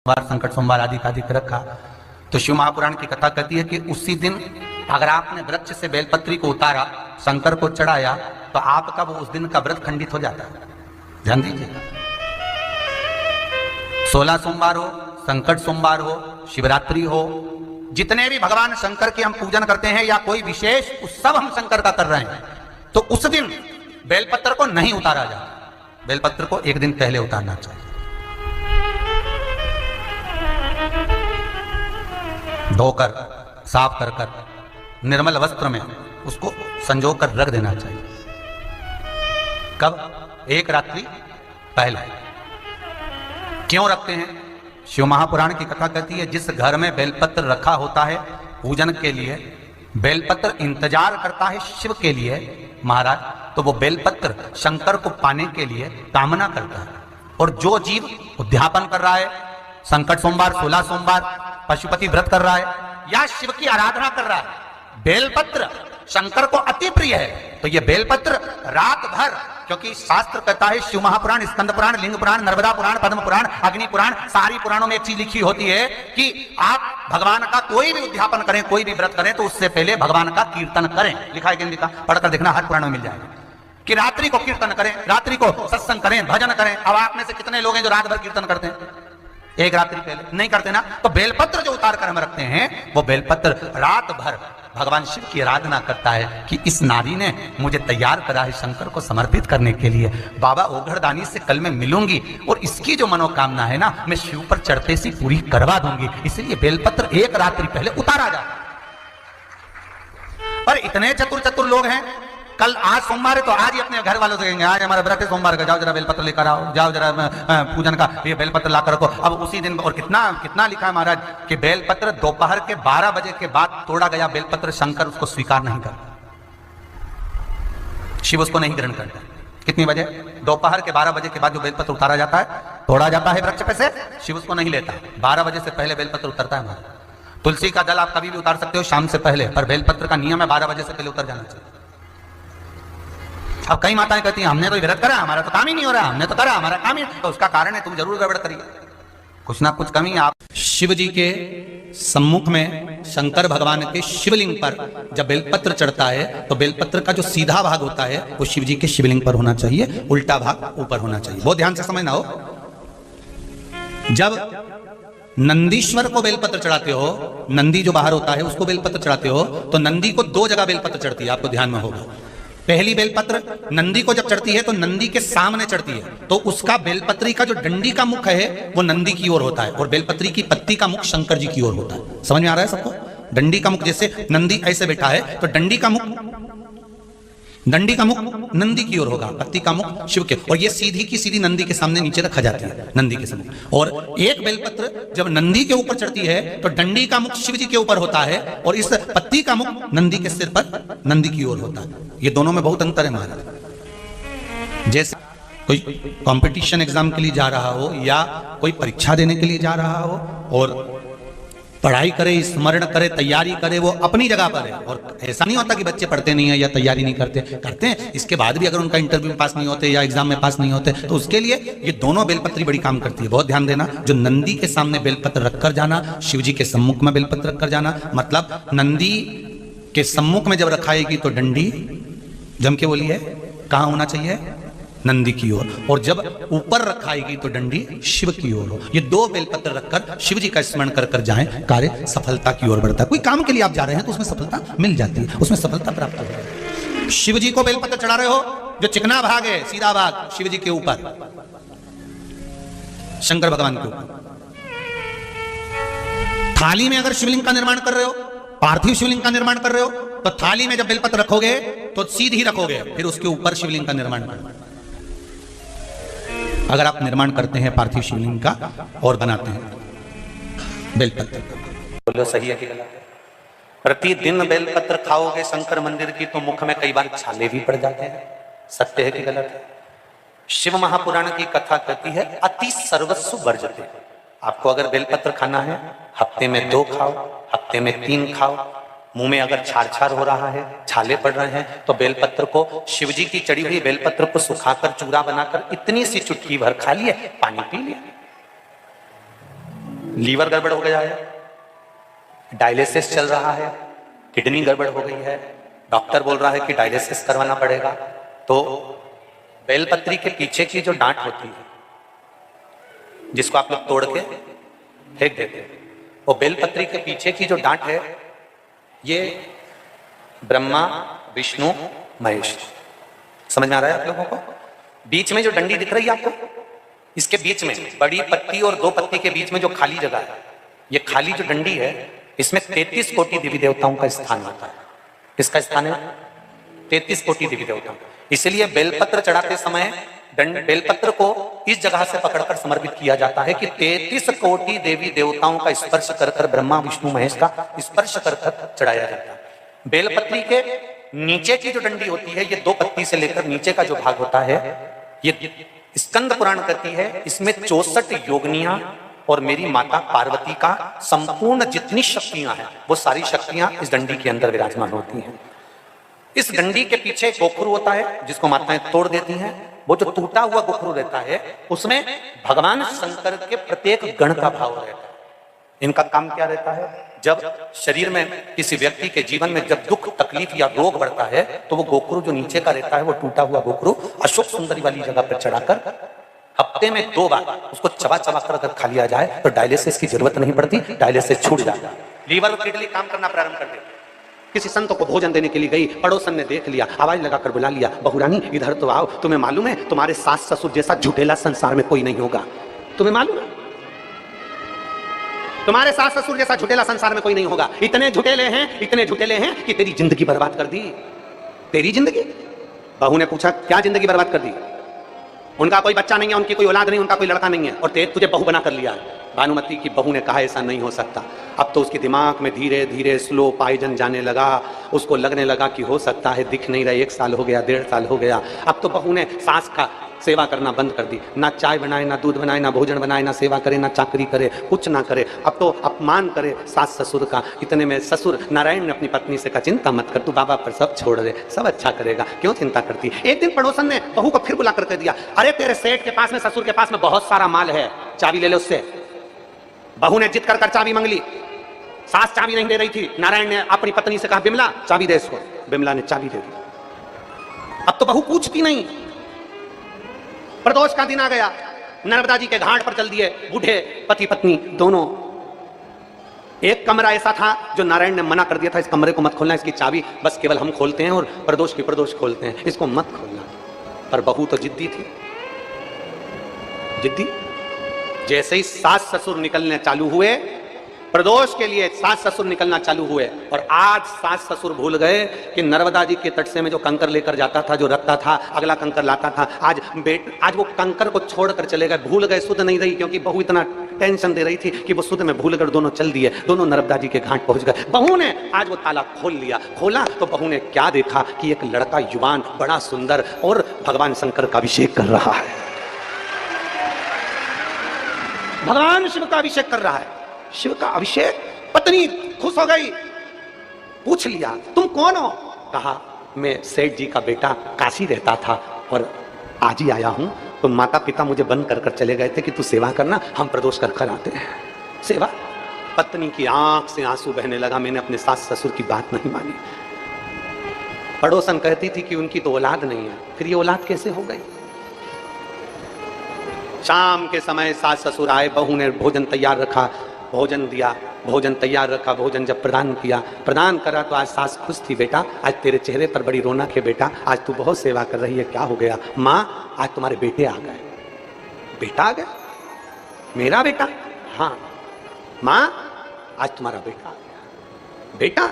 संकट सोमवार आदि का अधिक रखा। तो शिव महापुराण की कथा कहती है कि उसी दिन अगर आपने वृक्ष से बेलपत्री को उतारा, शंकर को चढ़ाया, तो आपका वो उस दिन का व्रत खंडित हो जाता है। ध्यान दीजिए, 16 सोमवार हो, संकट सोमवार हो, शिवरात्रि हो, जितने भी भगवान शंकर के हम पूजन करते हैं या कोई विशेष उत्सव हम शंकर का कर रहे हैं, तो उस दिन बेलपत्र को नहीं उतारा जाता। बेलपत्र को एक दिन पहले उतारना चाहिए। धोकर, साफ कर कर, निर्मल वस्त्र में उसको संजो कर रख देना चाहिए। कब? एक रात्रि पहले। क्यों रखते हैं? शिव महापुराण की कथा कहती है जिस घर में बेलपत्र रखा होता है पूजन के लिए, बेलपत्र इंतजार करता है शिव के लिए महाराज, तो वो बेलपत्र शंकर को पाने के लिए कामना करता है। और जो जीव उद्यापन कर रहा है, संकट सोमवार, 16 सोमवार, पशुपति व्रत कर रहा है या शिव की आराधना कर रहा है, बेलपत्र शंकर को अति प्रिय है। तो ये बेलपत्र रात भर, क्योंकि शास्त्र कहता है, शिव महापुराण, स्कंद पुराण, लिंग पुराण, नर्मदा पुराण, पद्म पुराण, अग्नि पुराण, सारी पुराणों में एक चीज लिखी होती है कि आप भगवान का कोई भी उद्यापन करें, कोई भी व्रत करें, तो उससे पहले भगवान का कीर्तन करें। लिखा है कि पढ़कर देखना, हर पुराण में मिल जाएगा कि रात्रि को कीर्तन करें, रात्रि को सत्संग करें, भजन करें। अब आप में से कितने लोग हैं जो रात भर कीर्तन करते हैं? एक रात्रि पहले नहीं करते ना। तो बेलपत्र जो उतार कर हम रखते हैं, वो बेलपत्र रात भर भगवान शिव की आराधना करता है कि इस नारी ने मुझे तैयार करा है शंकर को समर्पित करने के लिए। बाबा ओघड़दानी से कल मैं मिलूंगी और इसकी जो मनोकामना है ना, मैं शिव पर चढ़ते से पूरी करवा दूंगी। इसलिए बेलपत्र एक रात्रि पहले उतारा जाता। पर इतने चतुर लोग हैं, कल आज सोमवार है तो आज ही अपने घर वालों से कहेंगे आज हमारा व्रत है सोमवार का, जाओ जरा बेलपत्र लेकर आओ, जाओ जरा पूजन का ये बेलपत्र लाकर रखो। अब उसी दिन, और कितना लिखा है महाराज कि बेलपत्र दोपहर के 12 बजे के बाद तोड़ा गया बेलपत्र शंकर उसको स्वीकार नहीं करता, शिव उसको नहीं ग्रहण करता। कितनी बजे? दोपहर के 12 बजे के बाद जो बेलपत्र उतारा जाता है, तोड़ा जाता है वृक्ष पे से, शिव उसको नहीं लेता। 12 बजे से पहले बेलपत्र उतरता है। तुलसी का दल आप कभी भी उतार सकते हो शाम से पहले, पर बेलपत्र का नियम है 12 बजे से पहले उतर जाना चाहिए। अब कई माताएं कहती हैं हमने तो व्रत करा, हमारा तो काम ही नहीं हो रहा, हमने तो करा, हमारा काम ही, तो उसका कारण है तुम जरूर गड़बड़ करिए, कुछ ना कुछ कमी। आप शिव जी के सम्मुख में, शंकर भगवान के शिवलिंग पर जब बेलपत्र चढ़ता है, तो बेलपत्र का जो सीधा भाग होता है वो शिव जी के शिवलिंग पर होना चाहिए, उल्टा भाग ऊपर होना चाहिए। बहुत ध्यान से समझना हो। जब नंदीश्वर को बेलपत्र चढ़ाते हो, नंदी जो बाहर होता है उसको बेलपत्र चढ़ाते हो, तो नंदी को 2 जगह बेलपत्र चढ़ती है, आपको ध्यान में होगा। पहली बेलपत्र नंदी को जब चढ़ती है तो नंदी के सामने चढ़ती है, तो उसका बेलपत्री का जो डंडी का मुख है वो नंदी की ओर होता है और बेलपत्री की पत्ती का मुख शंकर जी की ओर होता है। समझ में आ रहा है सबको? डंडी का मुख, जैसे नंदी ऐसे बैठा है तो डंडी का मुख नंदी की ओर होगा, पत्ती का मुख शिव के, और ये सीधी की सीधी नंदी के सामने नीचे रखा जाती है, नंदी के सामने। और एक बेलपत्र जब नंदी के ऊपर चढ़ती है तो डंडी का मुख शिव जी के ऊपर होता है और इस पत्ती का मुख नंदी के सिर पर, नंदी की ओर होता है। ये दोनों में बहुत अंतर है महाराज। जैसे कोई कंपटीशन एग्जाम के लिए जा रहा हो या कोई परीक्षा देने के लिए जा रहा हो और पढ़ाई करे, स्मरण करे, तैयारी करे, वो अपनी जगह पर है। और ऐसा नहीं होता कि बच्चे पढ़ते नहीं है या तैयारी नहीं करते हैं, इसके बाद भी अगर उनका इंटरव्यू में पास नहीं होते या एग्जाम में पास नहीं होते, तो उसके लिए ये दोनों बेलपत्री बड़ी काम करती है। बहुत ध्यान देना, जो नंदी के सामने बेलपत्र रखकर जाना, शिव जी के सम्मुख में बेलपत्र रखकर जाना, मतलब नंदी के सम्मुख में जब रखाएगी तो डंडी जम के बोलिए कहाँ होना चाहिए? नंदी की ओर, और जब ऊपर रखाएगी तो डंडी शिव की ओर हो। ये 2 बेलपत्र रखकर शिव जी का स्मरण कर कर जाएं, कार्य सफलता की ओर बढ़ता है। कोई काम के लिए आप जा रहे हैं तो उसमें सफलता मिल जाती है, उसमें सफलता प्राप्त हो जाती है। शिव जी को बेलपत्र चढ़ा रहे हो, जो चिकना भाग है, सीधा भाग शिव जी के ऊपर, शंकर भगवान के ऊपर। थाली में अगर शिवलिंग का निर्माण कर रहे हो, पार्थिव शिवलिंग का निर्माण कर रहे हो, तो थाली में जब बेलपत्र रखोगे तो सीधी रखोगे, फिर उसके ऊपर शिवलिंग का निर्माण करना। अगर आप निर्माण करते हैं पार्थिव शिवलिंग का और बनाते हैं बेलपत्र, बोलो सही है कि गलत है? प्रतिदिन बेलपत्र खाओगे शंकर मंदिर की तो मुख में कई बार छाले भी पड़ जाते हैं, सत्य है कि गलत है? शिव महापुराण की कथा कहती है अति सर्वस्व वर्जते। आपको अगर बेलपत्र खाना है, हफ्ते में 2 खाओ, हफ्ते में 3 खाओ, मुंह में अगर छार हो रहा है, छाले पड़ रहे हैं, तो बेलपत्र को, शिवजी की चढ़ी हुई बेलपत्र को सुखाकर चूरा बनाकर इतनी सी चुटकी भर खा लिए, पानी पी लिया। लीवर गड़बड़ हो गया है, डायलिसिस चल रहा है, किडनी गड़बड़ हो गई है, डॉक्टर बोल रहा है कि डायलिसिस करवाना पड़ेगा, तो बेलपत्री के पीछे की जो डांट होती है जिसको आप लोग तोड़ के फेंक देते हैं, वो बेलपत्री के पीछे की जो डांट है ये ब्रह्मा विष्णु महेश, समझ में आ रहा है आप लोगों को? बीच में जो डंडी दिख रही है आपको, इसके बीच में बड़ी पत्ती और दो पत्ती के बीच में जो खाली जगह है, ये खाली जो डंडी है इसमें 33 कोटि देवी देवताओं का स्थान होता है। किसका स्थान है? 33 कोटि देवी देवताओं। इसलिए बेलपत्र चढ़ाते समय बेलपत्र को इस जगह से पकड़कर समर्पित किया जाता है कि 33 कोटि देवी देवताओं का स्पर्श कर कर, ब्रह्मा विष्णु महेश का स्पर्श कर कर चढ़ाया जाता है। बेलपत्री के नीचे की जो डंडी होती है, ये 2 पत्ती से लेकर नीचे का जो भाग होता है, ये स्कंद पुराण कहती है, इसमें 64 योगनियां और मेरी माता पार्वती का संपूर्ण जितनी शक्तियां हैं वो सारी शक्तियां इस डंडी के अंदर विराजमान होती हैं। इस डंडी के पीछे गोखरू होता है जिसको माताएं तोड़ देती हैं। वो जो टूटा हुआ गोखरू रहता है उसमें भगवान शंकर के प्रत्येक गण का भाव रहता है। इनका काम क्या रहता है? जब शरीर में किसी व्यक्ति के जीवन में जब दुख तकलीफ या रोग बढ़ता है तो वो गोखरू जो नीचे का रहता है, वो टूटा हुआ गोखरू अशोक सुंदरी वाली जगह पर चढ़ाकर हफ्ते में 2 बार उसको चबा चबा कर अगर खा लिया जाए तो डायलिसिस की जरूरत नहीं पड़ती, डायलिसिस छूट जाता है, लीवर और किडनी काम करना प्रारंभ कर देती। किसी संत को भोजन देने के लिए गई, पड़ोसन ने देख लिया, आवाज लगाकर बुला लिया, बहुरानी इधर तो आओ, तुम्हें मालूम है तुम्हारे सास ससुर जैसा झूठेला संसार में कोई नहीं होगा। तुम्हें मालूम है तुम्हारे सास ससुर जैसा झूठेला संसार में कोई नहीं होगा। इतने झूठेले हैं कि तेरी जिंदगी बर्बाद कर दी। तेरी जिंदगी? बहू ने पूछा क्या जिंदगी बर्बाद कर दी? उनका कोई बच्चा नहीं है, उनकी कोई औलाद नहीं, उनका कोई लड़का नहीं है और तुझे बहू बना कर लिया। भानुमती की बहू ने कहा ऐसा नहीं हो सकता। अब तो उसके दिमाग में धीरे धीरे स्लो पॉइजन जाने लगा। उसको लगने लगा कि हो सकता है दिख नहीं रहा, 1 साल हो गया, 1.5 साल हो गया। अब तो बहू ने सास का सेवा करना बंद कर दी। ना चाय बनाए, ना दूध बनाए, ना भोजन बनाए, ना सेवा करे, ना चाकरी करे, कुछ ना करे। अब तो अपमान करे सास ससुर का। इतने में ससुर नारायण ने अपनी पत्नी से कहा चिंता मत कर, तू बाबा पर सब छोड़ दे, सब अच्छा करेगा, क्यों चिंता करती। एक दिन पड़ोसन ने बहू को फिर बुला कर कह दिया, अरे तेरे सेठ के पास में, ससुर के पास में बहुत सारा माल है, चाबी ले ले उससे। बहू ने जिद कर चाबी मांग ली। सास चाबी नहीं दे रही थी। नारायण ने अपनी पत्नी से कहा बिमला चाबी दे इसको। बिमला ने चाबी दे दी। अब तो बहू पूछती नहीं। प्रदोष का दिन आ गया, नर्मदा जी के घाट पर चल दिए बूढ़े पति पत्नी दोनों। एक कमरा ऐसा था जो नारायण ने मना कर दिया था, इस कमरे को मत खोलना, इसकी चाबी बस केवल हम खोलते हैं और प्रदोष की प्रदोष खोलते हैं, इसको मत खोलना। पर बहू तो जिद्दी थी, जिद्दी। जैसे ही सास ससुर निकलने चालू हुए, प्रदोष के लिए सास ससुर निकलना चालू हुए, और आज सास ससुर भूल गए कि नर्मदा जी के तट से में जो कंकर लेकर जाता था, जो रखता था, अगला कंकर लाता था, आज वो कंकर को छोड़कर चले गए। भूल गए, सुध नहीं रही, क्योंकि बहू इतना टेंशन दे रही थी कि वो सुध में भूल कर दोनों चल दिए, दोनों नर्मदा जी के घाट पहुंच गए। बहू ने आज वो ताला खोल लिया। खोला तो बहू ने क्या देखा कि एक लड़का युवान, बड़ा सुंदर और भगवान शंकर का अभिषेक कर रहा है। भगवान शिव का अभिषेक कर रहा है। शिव का अभिषेक। पत्नी खुश हो गई, पूछ लिया तुम कौन हो? कहा मैं सेठ जी का बेटा, काशी रहता था और आज ही आया हूं। तो माता पिता मुझे बंद कर चले गए थे कि तू सेवा करना, हम प्रदोष कर आते हैं सेवा। पत्नी की आंख से आंसू बहने लगा। मैंने अपने सास ससुर की बात नहीं मानी। पड़ोसन कहती थी कि उनकी तो औलाद नहीं है, फिर ये औलाद कैसे हो गई? शाम के समय सास ससुर आए, बहू ने भोजन तैयार रखा, भोजन दिया, भोजन तैयार रखा, भोजन जब प्रदान किया, प्रदान करा तो आज सास खुश थी। बेटा आज तेरे चेहरे पर बड़ी रौनक है, बेटा आज तू बहुत सेवा कर रही है, क्या हो गया? माँ आज तुम्हारे बेटे आ गए। बेटा आ गया? मेरा बेटा? हाँ। माँ आज तुम्हारा बेटा आ गया। बेटा?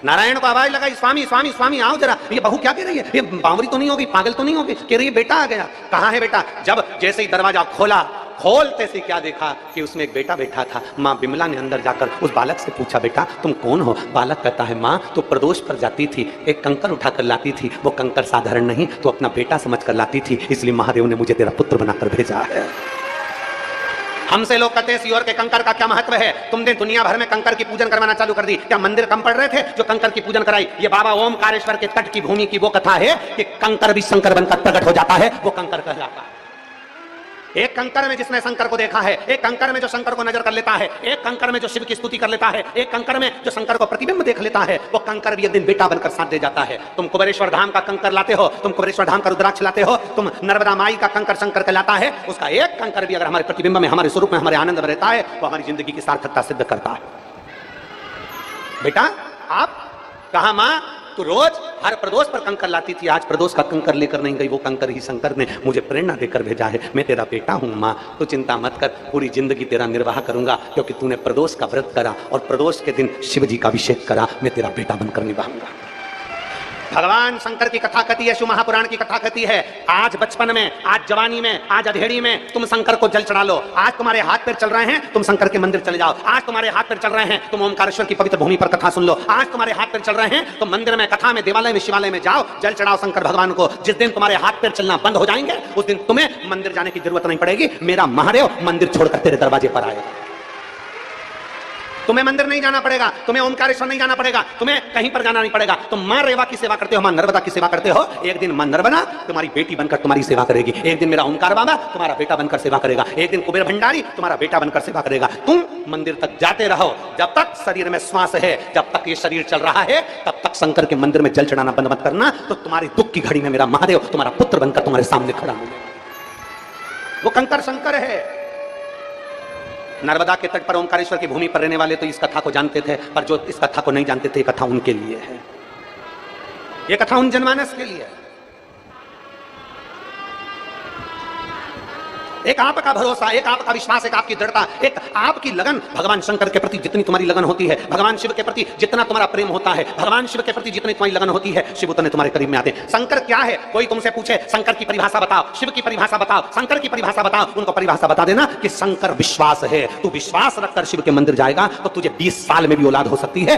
नारायण को आवाज लगाई, स्वामी स्वामी स्वामी आओ जरा। ये बहू क्या कह रही है? ये बावरी तो नहीं होगी, पागल तो नहीं होगी? कह रही है बेटा आ गया। कहाँ है बेटा? जब जैसे ही दरवाजा खोला, खोलते से क्या देखा कि उसमें एक बेटा बैठा था। माँ बिमला ने अंदर जाकर उस बालक से पूछा बेटा तुम कौन हो? बालक कहता है माँ तो प्रदोष पर जाती थी, एक कंकर उठाकर लाती थी, वो कंकर साधारण नहीं तो अपना बेटा समझ कर लाती थी, इसलिए महादेव ने मुझे तेरा पुत्र बनाकर भेजा है। हमसे लोग कहते हैं सियोर के कंकर का क्या महत्व है? तुमने दुनिया भर में कंकर की पूजन करवाना चालू कर दी। क्या मंदिर कम पड़ रहे थे जो कंकर की पूजन कराई? ये बाबा ओमकारेश्वर के तट की भूमि की वो कथा है कि कंकर भी शंकर बनकर प्रकट हो जाता है, वो कंकर कहलाता है। एक कंकर में जिसने शंकर को देखा है, एक कंकर में जो शंकर को नजर कर लेता है, एक कंकर में जो शिव की स्तुति कर लेता है, एक कंकर में जो शंकर को प्रतिबिंब देख लेता है, वो कंकर भी एक दिन बेटा बनकर साथ दे जाता है। तुम कुबेरेश्वर धाम का कंकर लाते हो, तुम कुबेरेश्वर धाम का रुद्राक्ष लाते हो, तुम नर्मदा माई का कंकर शंकर का लाता है, उसका एक कंकर भी अगर हमारे प्रतिबिंब में, हमारे स्वरूप में, हमारे आनंद में रहता है, वो हमारी जिंदगी की सार्थकता सिद्ध करता है। बेटा आप कहा मां तू रोज हर प्रदोष पर कंकर लाती थी, आज प्रदोष का कंकर लेकर नहीं गई, वो कंकर ही शंकर ने मुझे प्रेरणा देकर भेजा है। मैं तेरा बेटा हूं मां, तू चिंता मत कर, पूरी जिंदगी तेरा निर्वाह करूंगा, क्योंकि तूने प्रदोष का व्रत करा और प्रदोष के दिन शिव जी का अभिषेक करा, मैं तेरा बेटा बनकर निभाऊंगा। भगवान शंकर की कथा कहती है, शिव महापुराण की कथा कहती है, आज बचपन में, आज जवानी में, आज अधेड़ी में तुम शंकर को जल चढ़ा लो। आज तुम्हारे हाथ पैर चल रहे हैं, तुम शंकर के मंदिर चले जाओ। आज तुम्हारे हाथ पैर चल रहे हैं, तुम ओमकारेश्वर की पवित्र भूमि पर कथा सुन लो। आज तुम्हारे हाथ पैर चल रहे हैं, तुम मंदिर में, कथा में, देवालय में, शिवालय में जाओ, जल चढ़ाओ शंकर भगवान को। जिस दिन तुम्हारे हाथ पैर चलना बंद हो जाएंगे, उस दिन तुम्हें मंदिर जाने की जरूरत नहीं पड़ेगी, मेरा महादेव मंदिर छोड़कर तेरे दरवाजे पर आएगा। तुम्हें मंदिर नहीं जाना पड़ेगा, तुम्हें ओमकारेश्वर नहीं जाना पड़ेगा, तुम्हें कहीं पर जाना नहीं पड़ेगा। तुम मां रेवा की सेवा करते हो, मां नर्मदा की सेवा करते हो, एक दिन मां नर्मदा तुम्हारी बेटी बनकर तुम्हारी सेवा करेगी। एक दिन मेरा ओमकार बाबा तुम्हारा बेटा बनकर सेवा करेगा। एक दिन कुबेर भंडारी तुम्हारा बेटा बनकर सेवा करेगा। तुम मंदिर तक जाते रहो, जब तक शरीर में श्वास है, जब तक ये शरीर चल रहा है, तब तक शंकर के मंदिर में जल चढ़ाना बंद मत करना, तो तुम्हारी दुख की घड़ी में मेरा महादेव तुम्हारा पुत्र बनकर तुम्हारे सामने खड़ा होगा। वो कंकर शंकर है। नर्मदा के तट पर ओमकारेश्वर की भूमि पर रहने वाले तो इस कथा को जानते थे, पर जो इस कथा को नहीं जानते थे, ये कथा उनके लिए है, ये कथा उन जनमानस के लिए है। एक आपका भरोसा, एक आपका विश्वास, एक आपकी दृढ़ता, एक आपकी लगन। भगवान शंकर के प्रति जितनी तुम्हारी लगन होती है, भगवान शिव के प्रति जितना तुम्हारा प्रेम होता है, भगवान शिव के प्रति जितनी तुम्हारी लगन होती है, शिव उतने तुम्हारे करीब में आते हैं। शंकर क्या है? कोई तुमसे पूछे शंकर की परिभाषा बताओ, शिव की परिभाषा बताओ, शंकर की परिभाषा बताओ, उनको परिभाषा बता देना कि शंकर विश्वास है। तू विश्वास रखकर शिव के मंदिर जाएगा तो तुझे 20 साल में भी औलाद हो सकती है।